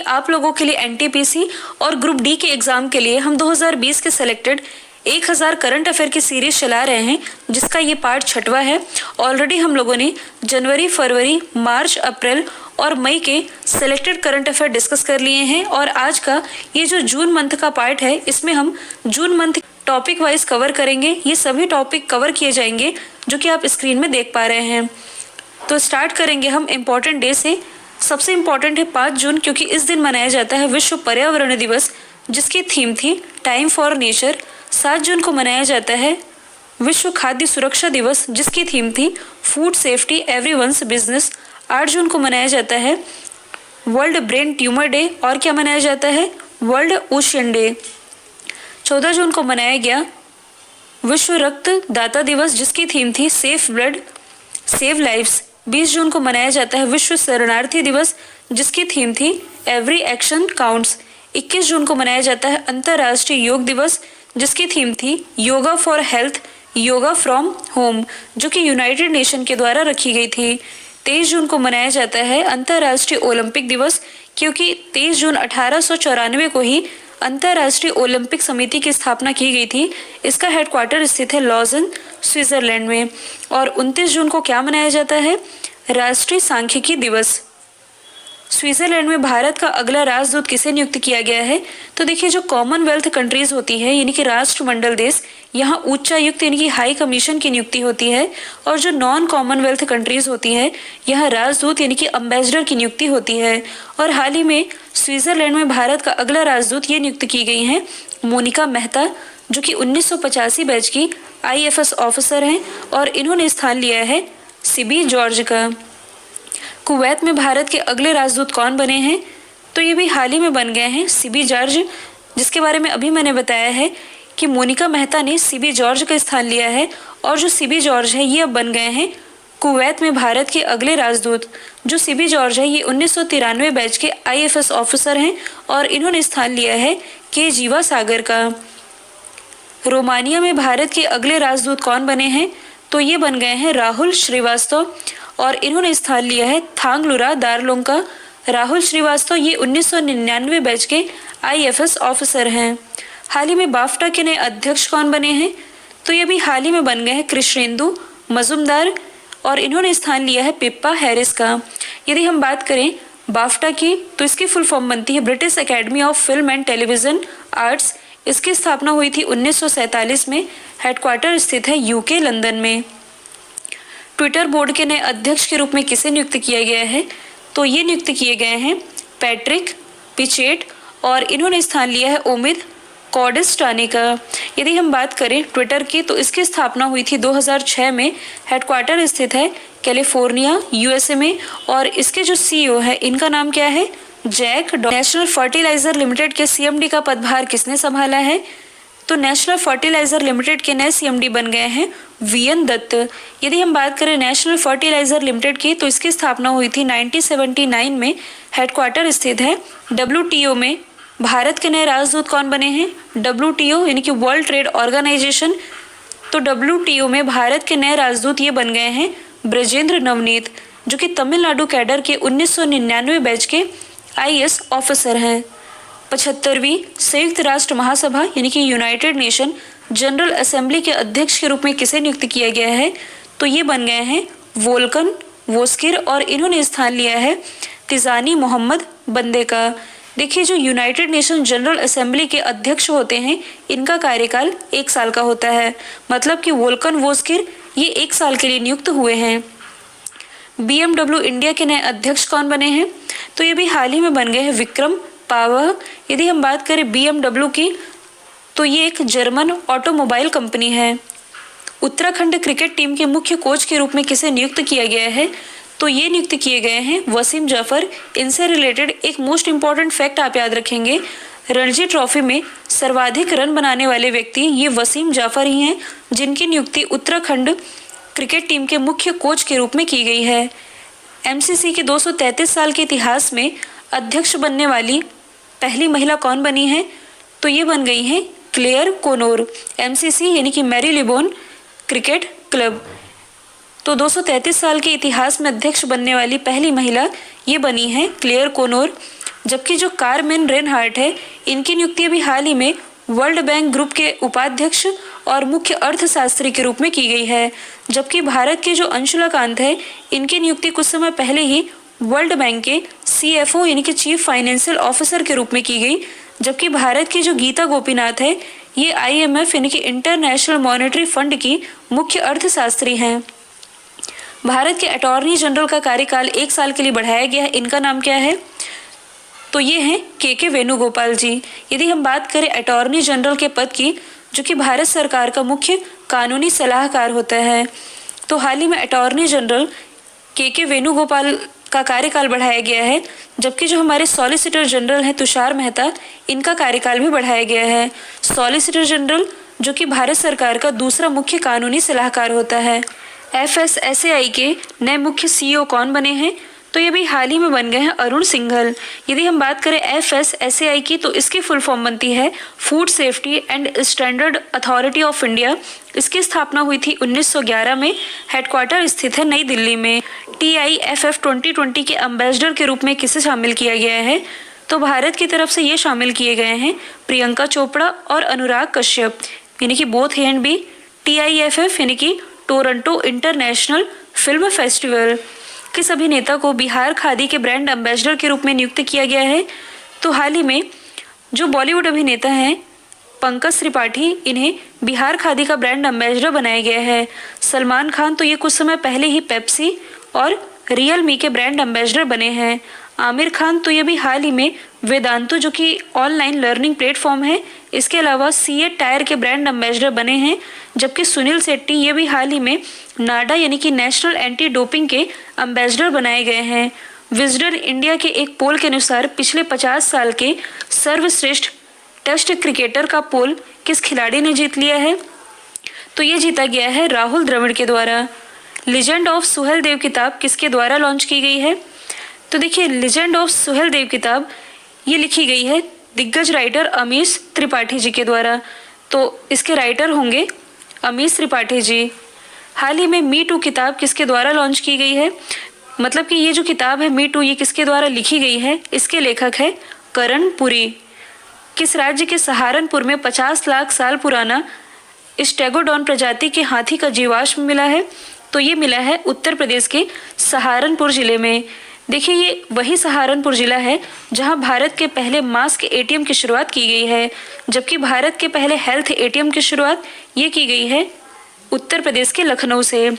आप लोगों के लिए एनटीपीसी और ग्रुप डी के एग्जाम के लिए हम 2020 के सिलेक्टेड 1000 करंट अफेयर की सीरीज चला रहे हैं, जिसका ये पार्ट 6वां है। ऑलरेडी हम लोगों ने जनवरी, फरवरी, मार्च, अप्रैल और मई के सिलेक्टेड करंट अफेयर डिस्कस कर लिए हैं और आज का ये जो जून मंथ का पार्ट है, इसमें हम June month topic wise cover करेंगे। ये सभी टॉपिक कवर किए जाएंगे जो कि आप स्क्रीन में देख पा रहे हैं। तो स्टार्ट करेंगे हम इम्पॉर्टेंट डे से। सबसे इम्पॉर्टेंट है 5 जून, क्योंकि इस दिन मनाया जाता है विश्व पर्यावरण दिवस, जिसकी थीम थी टाइम फॉर नेचर। 7 जून को मनाया जाता है विश्व खाद्य सुरक्षा दिवस, जिसकी थीम थी फूड सेफ्टी एवरीवन्स बिजनेस। 8 जून को मनाया जाता है वर्ल्ड ब्रेन ट्यूमर डे। और क्या मनाया जाता है? World ocean day. 14 जून को मनाया गया विश्व रक्तदाता दिवस, जिसकी थीम थी सेफ ब्लड सेव लाइव्स। 20 जून को मनाया जाता है विश्व शरणार्थी दिवस, जिसकी थीम थी एवरी एक्शन काउंट्स। 21 जून को मनाया जाता है अंतर्राष्ट्रीय योग दिवस, जिसकी थीम थी yoga for health yoga from home, जो कि यूनाइटेड नेशन के द्वारा रखी गई थी। 23 जून को मनाया जाता है अंतर्राष्ट्रीय ओलंपिक दिवस, क्योंकि 23 जून 1894 को ही अंतर्राष्ट्रीय ओलंपिक समिति की स्थापना की गई थी। इसका हेडक्वार्टर स्थित है लॉजन, स्विट्जरलैंड में। और 29 जून को क्या मनाया जाता है? राष्ट्रीय सांख्यिकी दिवस। स्विट्जरलैंड में भारत का अगला राजदूत किसे नियुक्त किया गया है? तो देखिए, जो कॉमनवेल्थ कंट्रीज होती है यानी कि राष्ट्रमंडल देश, यहाँ उच्चायुक्त यानी कि हाई कमीशन की नियुक्ति होती है। और जो नॉन कॉमनवेल्थ कंट्रीज होती है, यहाँ राजदूत यानी कि अम्बेसडर की नियुक्ति होती है। और हाल ही में स्विट्जरलैंड में भारत का अगला राजदूत ये नियुक्त की गई हैं मोनिका मेहता, जो कि 1985 बैच की IFS ऑफिसर हैं और इन्होंने स्थान लिया है सिबी जॉर्ज का। कुवैत में भारत के अगले राजदूत कौन बने हैं? तो ये भी हाल ही में बन गए हैं सिबी जॉर्ज, जिसके बारे में अभी मैंने बताया है कि मोनिका मेहता ने सिबी जॉर्ज का स्थान लिया है। और जो सिबी जॉर्ज है ये अब बन गए हैं कुवैत में भारत के अगले राजदूत। जो सिबी जॉर्ज है ये 1993 बैच के IFS ऑफिसर हैं और इन्होंने स्थान लिया है के जीवा सागर का। रोमानिया में भारत के अगले राजदूत कौन बने हैं? तो ये बन गए हैं राहुल श्रीवास्तव और इन्होंने स्थान लिया है थांगलुरा दारलोंग का। राहुल श्रीवास्तव ये 1999 बैच के IFS ऑफिसर हैं। हाल ही में बाफ्टा के नए अध्यक्ष कौन बने हैं? तो ये भी हाल ही में बन गए हैं कृष्णेंदु मजुमदार और इन्होंने स्थान लिया है पिप्पा हैरिस का। यदि हम बात करें बाफ्टा की, तो इसकी फुल फॉर्म बनती है British academy of film and television arts. इसकी स्थापना हुई थी 1947 में। हेडक्वार्टर स्थित है UK लंदन में। ट्विटर बोर्ड के नए अध्यक्ष के रूप में किसे नियुक्त किया गया है? तो ये नियुक्त किए गए हैं पैट्रिक पिचेट और इन्होंने स्थान लिया है ओमिद कॉर्डिस्टानी का। यदि हम बात करें ट्विटर की, तो इसकी स्थापना हुई थी 2006 में। हेडक्वार्टर स्थित है कैलिफोर्निया USA में और इसके जो CEO है इनका नाम क्या है? जैक। नेशनल फर्टिलाइजर लिमिटेड के CMD का पदभार किसने संभाला है? तो नेशनल फर्टिलाइजर लिमिटेड के नए CMD बन गए हैं VN दत्त। यदि हम बात करें नेशनल फर्टिलाइजर लिमिटेड की, तो इसकी स्थापना हुई थी 1979 में। हेडक्वार्टर स्थित है WTO में। भारत के नए राजदूत कौन बने हैं? WTO यानी कि वर्ल्ड ट्रेड ऑर्गेनाइजेशन। तो WTO में भारत के नए राजदूत ये बन गए हैं ब्रजेंद्र नवनीत, जो कि तमिलनाडु कैडर के 1999 बैच के IS ऑफिसर हैं। 75वीं संयुक्त राष्ट्र महासभा यानी कि यूनाइटेड नेशन जनरल असेंबली के अध्यक्ष के रूप में किसे नियुक्त किया गया है? तो ये बन गए हैं वोल्कन वोस्किर और इन्होंने स्थान लिया है तिजानी मोहम्मद बंदे का। देखिए, जो यूनाइटेड नेशन जनरल असेंबली के अध्यक्ष होते हैं इनका कार्यकाल 1 साल का होता है। मतलब कि वोल्कन वोस्किर ये 1 साल के लिए नियुक्त हुए हैं। BMW इंडिया के नए अध्यक्ष कौन बने हैं? तो ये भी हाल ही में बन गए हैं विक्रम पावर। यदि हम बात करें BMW की, तो ये एक जर्मन ऑटोमोबाइल कंपनी है। उत्तराखंड क्रिकेट टीम के मुख्य कोच के रूप में किसे नियुक्त किया गया है? तो ये नियुक्त किए गए हैं वसीम जाफर। इनसे रिलेटेड एक मोस्ट इम्पॉर्टेंट फैक्ट आप याद रखेंगे, रणजी ट्रॉफी में सर्वाधिक रन बनाने वाले व्यक्ति ये वसीम जाफर ही हैं, जिनकी नियुक्ति उत्तराखंड क्रिकेट टीम के मुख्य कोच के रूप में की गई है। MCC के 233 साल के इतिहास में अध्यक्ष बनने वाली पहली महिला कौन बनी है? तो ये बन गई हैं क्लेयर कोनोर। MCC यानी कि मैरी लिबोन क्रिकेट क्लब। तो 233 साल के इतिहास में अध्यक्ष बनने वाली पहली महिला ये बनी है क्लेयर कोनोर, जबकि जो कार्मेन रेनहार्ट है, इनकी नियुक्ति अभी हाल ही में वर्ल्ड बैंक ग्रुप के उपाध्यक्ष और मुख्य अर्थशास्त्री के रूप में की गई है। जबकि भारत के जो अंशुला कांत है, इनकी नियुक्ति कुछ समय पहले ही वर्ल्ड बैंक के CFO यानी कि चीफ फाइनेंशियल ऑफिसर के रूप में की गई। जबकि भारत की जो गीता गोपीनाथ है, ये IMF यानी कि इंटरनेशनल मॉनेटरी फंड की मुख्य अर्थशास्त्री हैं। भारत के अटॉर्नी जनरल का कार्यकाल 1 साल के लिए बढ़ाया गया है। इनका नाम क्या है? तो ये हैं KK वेणुगोपाल जी। यदि हम बात करें अटॉर्नी जनरल के पद की, जो कि भारत सरकार का मुख्य कानूनी सलाहकार होता है, तो हाल ही में अटॉर्नी जनरल KK वेणुगोपाल का कार्यकाल बढ़ाया गया है। जबकि जो हमारे सॉलिसिटर जनरल हैं तुषार मेहता, इनका कार्यकाल भी बढ़ाया गया है। सॉलिसिटर जनरल जो कि भारत सरकार का दूसरा मुख्य कानूनी सलाहकार होता है। FSSAI के नए मुख्य CEO कौन बने हैं? तो ये भी हाल ही में बन गए हैं अरुण सिंघल। यदि हम बात करें FSSAI की, तो इसकी फुल फॉर्म बनती है food safety and standard authority of India. इसकी स्थापना हुई थी 1911 में। हेडक्वार्टर स्थित है नई दिल्ली में। TIFF 2020 के एम्बेसडर के रूप में किसे शामिल किया गया है? तो भारत की तरफ से ये शामिल किए गए हैं प्रियंका चोपड़ा और अनुराग कश्यप, यानी कि both A and B. TIFF यानी कि टोरंटो इंटरनेशनल फिल्म फेस्टिवल। किस अभिनेता को बिहार खादी के ब्रांड एम्बेसडर के रूप में नियुक्त किया गया है? तो हाल ही में जो बॉलीवुड अभिनेता हैं पंकज त्रिपाठी, इन्हें बिहार खादी का ब्रांड एम्बेसडर बनाया गया है। सलमान खान तो ये कुछ समय पहले ही पेप्सी और रियलमी के ब्रांड एम्बेसडर बने हैं। आमिर खान तो ये भी हाल ही में वेदांतु जो कि ऑनलाइन लर्निंग प्लेटफॉर्म है, इसके अलावा सीएट टायर के ब्रांड एम्बेसडर बने हैं। जबकि सुनील शेट्टी ये भी हाल ही में नाडा यानी कि नेशनल एंटी डोपिंग के एम्बेसडर बनाए गए हैं। विजडन इंडिया के एक पोल के अनुसार पिछले 50 साल के सर्वश्रेष्ठ टेस्ट क्रिकेटर का पोल किस खिलाड़ी ने जीत लिया है? तो ये जीता गया है राहुल द्रविड़ के द्वारा। लीजेंड ऑफ सुहेल देव किताब किसके द्वारा लॉन्च की गई है? तो देखिए, लीजेंड ऑफ सुहेल देव किताब ये लिखी गई है दिग्गज राइटर अमीश त्रिपाठी जी के द्वारा। तो इसके राइटर होंगे अमीश त्रिपाठी जी। हाल ही में मी टू किताब किसके द्वारा लॉन्च की गई है? मतलब कि ये जो किताब है मी टू, ये किसके द्वारा लिखी गई है? इसके लेखक है करण पुरी। किस राज्य के सहारनपुर में 50 लाख साल पुराना स्टेगोडॉन प्रजाति के हाथी का जीवाश्म मिला है? तो ये मिला है उत्तर प्रदेश के सहारनपुर जिले में। देखिए, ये वही सहारनपुर जिला है जहां भारत के पहले मास्क ATM की शुरुआत की गई है। जबकि भारत के पहले हेल्थ ATM की शुरुआत ये की गई है उत्तर प्रदेश के लखनऊ से।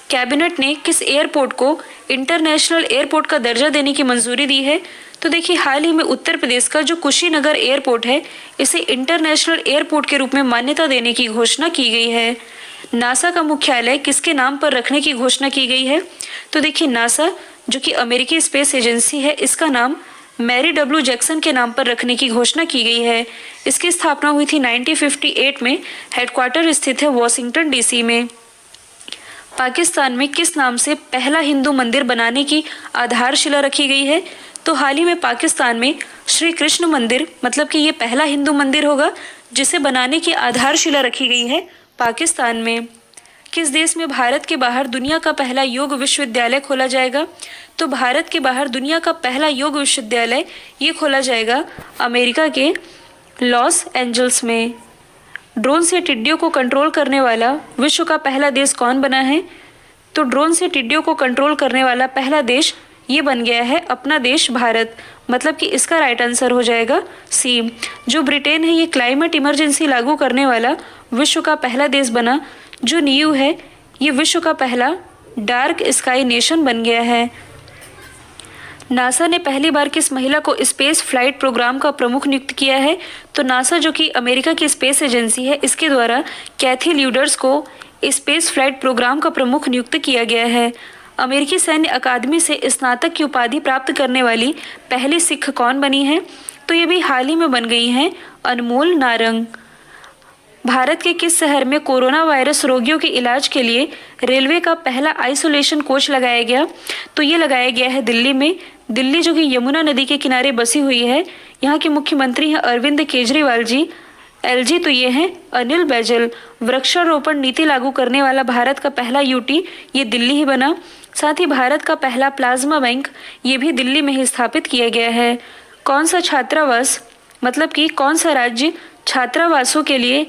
कैबिनेट ने किस एयरपोर्ट को इंटरनेशनल एयरपोर्ट का दर्जा देने की मंजूरी दी है? तो देखिए, हाल ही में उत्तर प्रदेश का जो कुशीनगर एयरपोर्ट है, इसे इंटरनेशनल एयरपोर्ट के रूप में मान्यता देने की घोषणा की गई है। नासा का मुख्यालय किसके नाम पर रखने की घोषणा की गई है? तो देखिए, नासा जो कि अमेरिकी स्पेस एजेंसी है, इसका नाम मैरी W जैक्सन के नाम पर रखने की घोषणा की गई है। इसकी स्थापना हुई थी 1958 में। हेडक्वार्टर स्थित है वॉशिंगटन DC में। पाकिस्तान में किस नाम से पहला हिंदू मंदिर बनाने की आधारशिला रखी गई है? तो हाल ही में पाकिस्तान में श्री कृष्ण मंदिर, मतलब कि ये पहला हिंदू मंदिर होगा जिसे बनाने की आधारशिला रखी गई है पाकिस्तान में। किस देश में भारत के बाहर दुनिया का पहला योग विश्वविद्यालय खोला जाएगा? तो भारत के बाहर दुनिया का पहला योग विश्वविद्यालय ये खोला जाएगा अमेरिका के लॉस एंजल्स में। ड्रोन से टिड्डियों को कंट्रोल करने वाला विश्व का पहला देश कौन बना है? तो ड्रोन से टिड्डियों को कंट्रोल करने वाला पहला देश ये बन गया है अपना देश भारत। मतलब कि इसका राइट आंसर हो जाएगा C। जो ब्रिटेन है, ये क्लाइमेट इमरजेंसी लागू करने वाला विश्व का पहला देश बना। जो न्यू है, ये विश्व का पहला डार्क स्काई नेशन बन गया है। नासा ने पहली बार किस महिला को स्पेस फ्लाइट प्रोग्राम का प्रमुख नियुक्त किया है? तो नासा जो कि अमेरिका की स्पेस एजेंसी है, इसके द्वारा कैथी ल्यूडर्स को स्पेस फ्लाइट प्रोग्राम का प्रमुख नियुक्त किया गया है। अमेरिकी सैन्य अकादमी से स्नातक की उपाधि प्राप्त करने वाली पहली सिख कौन बनी है? तो ये भी हाल ही में बन गई हैं अनमोल नारंग। भारत के किस शहर में कोरोना वायरस रोगियों के इलाज के लिए रेलवे का पहला आइसोलेशन कोच लगाया गया? तो ये लगाया गया है दिल्ली में। दिल्ली जो कि यमुना नदी के किनारे बसी हुई है। यहाँ के मुख्यमंत्री हैं अरविंद केजरीवाल जी। LG तो ये हैं अनिल बैजल। वृक्षारोपण नीति लागू करने वाला भारत का पहला UT ये दिल्ली ही बना। साथ ही भारत का पहला प्लाज्मा बैंक ये भी दिल्ली में ही स्थापित किया गया है। कौन सा छात्रावास मतलब कि कौन सा राज्य छात्रावासों के लिए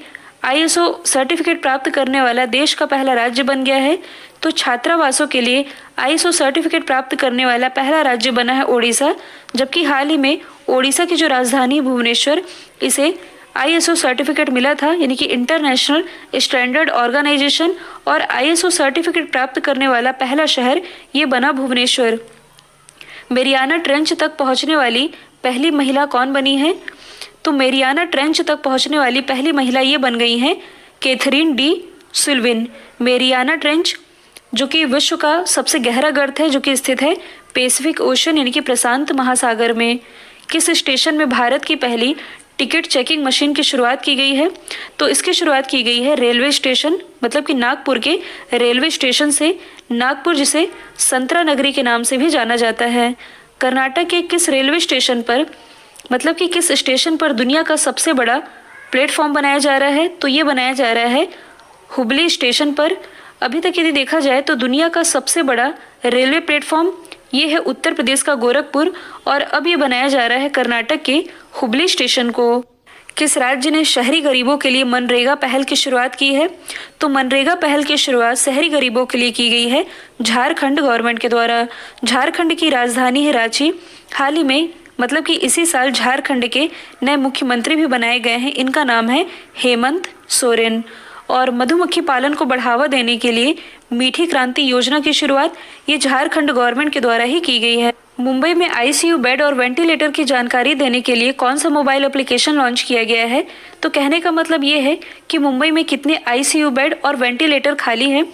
ISO सर्टिफिकेट प्राप्त करने वाला देश का पहला राज्य बन गया है? तो छात्रावासों के लिए ISO सर्टिफिकेट प्राप्त करने वाला पहला राज्य बना है ओडिशा, जबकि हाल ही में ओडिशा की जो राजधानी भुवनेश्वर, इसे ISO सर्टिफिकेट मिला था, यानी कि इंटरनेशनल स्टैंडर्ड ऑर्गेनाइजेशन, और ISO सर्टिफिकेट प्राप्त करने वाला पहला शहर ये बना भुवनेश्वर। मेरियाना ट्रेंच तक पहुंचने वाली पहली महिला कौन बनी है? तो मेरियाना ट्रेंच तक पहुंचने वाली पहली महिला ये बन गई हैं कैथरीन डी सुल्विन। मेरियाना ट्रेंच जो कि विश्व का सबसे गहरा गर्त है, जो कि स्थित है पैसिफिक ओशन यानी कि प्रशांत महासागर में। किस स्टेशन में भारत की पहली टिकट चेकिंग मशीन की शुरुआत की गई है? तो इसकी शुरुआत की गई है रेलवे स्टेशन, मतलब कि नागपुर के रेलवे स्टेशन से। नागपुर जिसे संतरा नगरी के नाम से भी जाना जाता है। कर्नाटक के किस रेलवे स्टेशन पर, मतलब कि किस स्टेशन पर दुनिया का सबसे बड़ा प्लेटफॉर्म बनाया जा रहा है? तो ये बनाया जा रहा है हुबली स्टेशन पर। अभी तक यदि देखा जाए तो दुनिया का सबसे बड़ा रेलवे प्लेटफॉर्म ये है उत्तर प्रदेश का गोरखपुर, और अब ये बनाया जा रहा है कर्नाटक के हुबली स्टेशन को। किस राज्य ने शहरी गरीबों के लिए मनरेगा पहल की शुरुआत की है? तो मनरेगा पहल की शुरुआत शहरी गरीबों के लिए की गई है झारखंड गवर्नमेंट के द्वारा। झारखंड की राजधानी है रांची। हाल ही में मतलब कि इसी साल झारखंड के नए मुख्यमंत्री भी बनाए गए हैं। इनका नाम है हेमंत सोरेन। और मधुमक्खी पालन को बढ़ावा देने के लिए मीठी क्रांति योजना की शुरुआत ये झारखंड गवर्नमेंट के द्वारा ही की गई है। मुंबई में ICU बेड और वेंटिलेटर की जानकारी देने के लिए कौन सा मोबाइल एप्लीकेशन लॉन्च किया गया है? तो कहने का मतलब ये है कि मुंबई में कितने ICU बेड और वेंटिलेटर खाली हैं,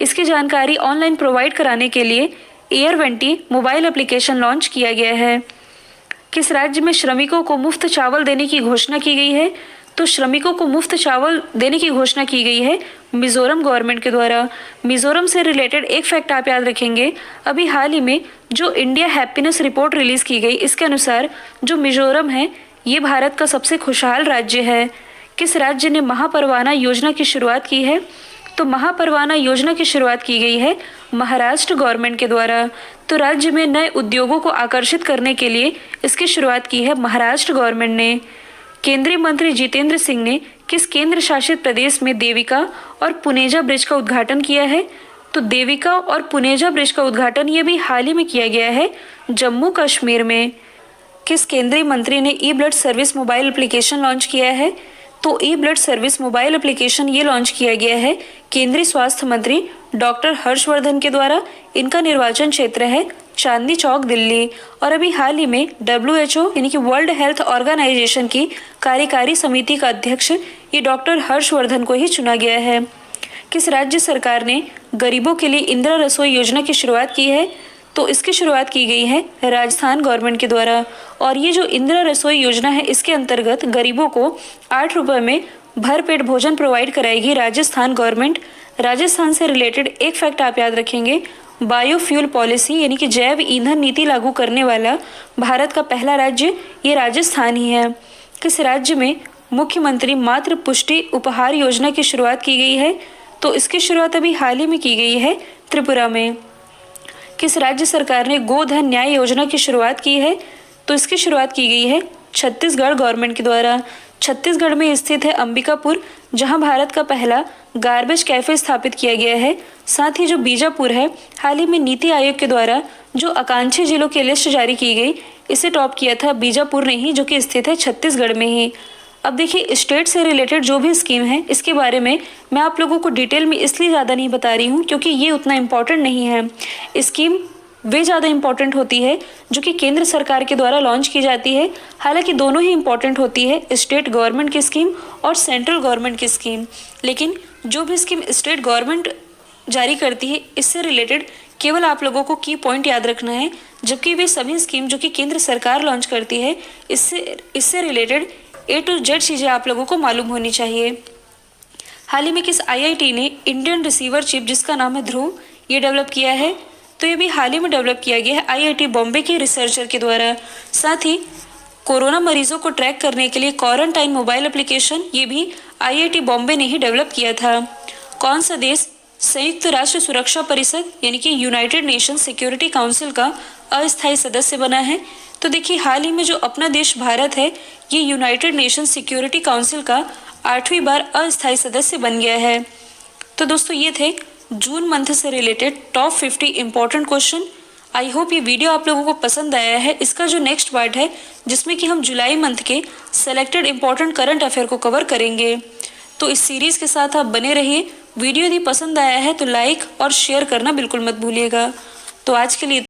इसकी जानकारी ऑनलाइन प्रोवाइड कराने के लिए एयरवेंटी मोबाइल एप्लीकेशन लॉन्च किया गया है। किस राज्य में श्रमिकों को मुफ्त चावल देने की घोषणा की गई है? तो श्रमिकों को मुफ्त चावल देने की घोषणा की गई है मिजोरम गवर्नमेंट के द्वारा। मिजोरम से रिलेटेड एक फैक्ट आप याद रखेंगे, अभी हाल ही में जो इंडिया हैप्पीनेस रिपोर्ट रिलीज की गई, इसके अनुसार जो मिजोरम है ये भारत का सबसे खुशहाल राज्य है। किस राज्य ने महापरवाना योजना की शुरुआत की है? तो महापरवाना योजना की शुरुआत की गई है महाराष्ट्र गवर्नमेंट के द्वारा। तो राज्य में नए उद्योगों को आकर्षित करने के लिए इसकी शुरुआत की है महाराष्ट्र गवर्नमेंट ने। केंद्रीय मंत्री जितेंद्र सिंह ने किस केंद्र शासित प्रदेश में देविका और पुनेजा ब्रिज का उद्घाटन किया है? तो देविका और पुनेजा ब्रिज का उद्घाटन ये भी हाल ही में किया गया है जम्मू कश्मीर में। किस केंद्रीय मंत्री ने e blood service mobile application launch किया है? तो e blood service mobile application ये लॉन्च किया गया है केंद्रीय स्वास्थ्य मंत्री डॉक्टर हर्षवर्धन के द्वारा। इनका निर्वाचन क्षेत्र है चांदनी चौक दिल्ली। और अभी हाल ही में WHO यानी कि वर्ल्ड हेल्थ ऑर्गेनाइजेशन की कार्यकारी समिति का अध्यक्ष ये डॉक्टर हर्षवर्धन को ही चुना गया है। किस राज्य सरकार ने गरीबों के लिए इंदिरा रसोई योजना की शुरुआत की है? तो इसकी शुरुआत की गई है राजस्थान गवर्नमेंट के द्वारा। और ये जो इंदिरा रसोई योजना है इसके अंतर्गत गरीबों को 8 रुपये में भरपेट भोजन प्रोवाइड कराएगी राजस्थान गवर्नमेंट। राजस्थान से रिलेटेड एक फैक्ट आप याद रखेंगे, बायोफ्यूल पॉलिसी यानी कि जैव ईंधन नीति लागू करने वाला भारत का पहला राज्य ये राजस्थान ही है। किस राज्य में मुख्यमंत्री मातृ पुष्टि उपहार योजना की शुरुआत की गई है? तो इसकी शुरुआत अभी हाल ही में की गई है त्रिपुरा में। किस राज्य सरकार ने गोधन न्याय योजना की शुरुआत की है? तो इसकी शुरुआत की गई है छत्तीसगढ़ गवर्नमेंट के द्वारा। छत्तीसगढ़ में स्थित है अंबिकापुर, जहां भारत का पहला गार्बेज कैफे स्थापित किया गया है। साथ ही जो बीजापुर है, हाल ही में नीति आयोग के द्वारा जो आकांक्षी जिलों की लिस्ट जारी की गई, इसे टॉप किया था बीजापुर ने ही, जो कि स्थित है छत्तीसगढ़ में ही। अब देखिए स्टेट से रिलेटेड जो भी स्कीम है इसके बारे में मैं आप लोगों को डिटेल में इसलिए ज़्यादा नहीं बता रही हूँ क्योंकि ये उतना इम्पोर्टेंट नहीं है। स्कीम वे ज़्यादा इम्पॉर्टेंट होती है जो कि केंद्र सरकार के द्वारा लॉन्च की जाती है। हालांकि दोनों ही इम्पॉर्टेंट होती है, स्टेट गवर्नमेंट की स्कीम और सेंट्रल गवर्नमेंट की स्कीम। लेकिन जो भी स्कीम स्टेट गवर्नमेंट जारी करती है इससे रिलेटेड केवल आप लोगों को की पॉइंट याद रखना है, जबकि वे सभी स्कीम जो कि केंद्र सरकार लॉन्च करती है इससे रिलेटेड A to Z चीज़ें आप लोगों को मालूम होनी चाहिए। हाल ही में किस IIT ने इंडियन रिसीवर चिप जिसका नाम है ध्रुव ये डेवलप किया है? तो ये भी हाल ही में डेवलप किया गया है IIT बॉम्बे के रिसर्चर के द्वारा। साथ ही कोरोना मरीजों को ट्रैक करने के लिए क्वारंटाइन मोबाइल एप्लीकेशन ये भी IIT बॉम्बे ने ही डेवलप किया था। कौन सा देश संयुक्त राष्ट्र सुरक्षा परिषद यानी कि यूनाइटेड नेशन सिक्योरिटी काउंसिल का अस्थायी सदस्य बना है? तो तो देखिए, हाल ही में जो अपना देश भारत है, ये यूनाइटेड नेशन सिक्योरिटी काउंसिल का 8वीं बार अस्थायी सदस्य बन गया है। तो दोस्तों, ये थे जून मंथ से related top 50 important question. I hope ये वीडियो आप लोगों को पसंद आया है। इसका जो नेक्स्ट पार्ट है, जिसमें कि हम जुलाई मंथ के सेलेक्टेड इंपॉर्टेंट करंट अफेयर को कवर करेंगे। तो इस सीरीज के साथ आप बने रहिए। वीडियो यदि पसंद आया है तो लाइक और शेयर करना बिल्कुल मत भूलिएगा। तो आज के लिए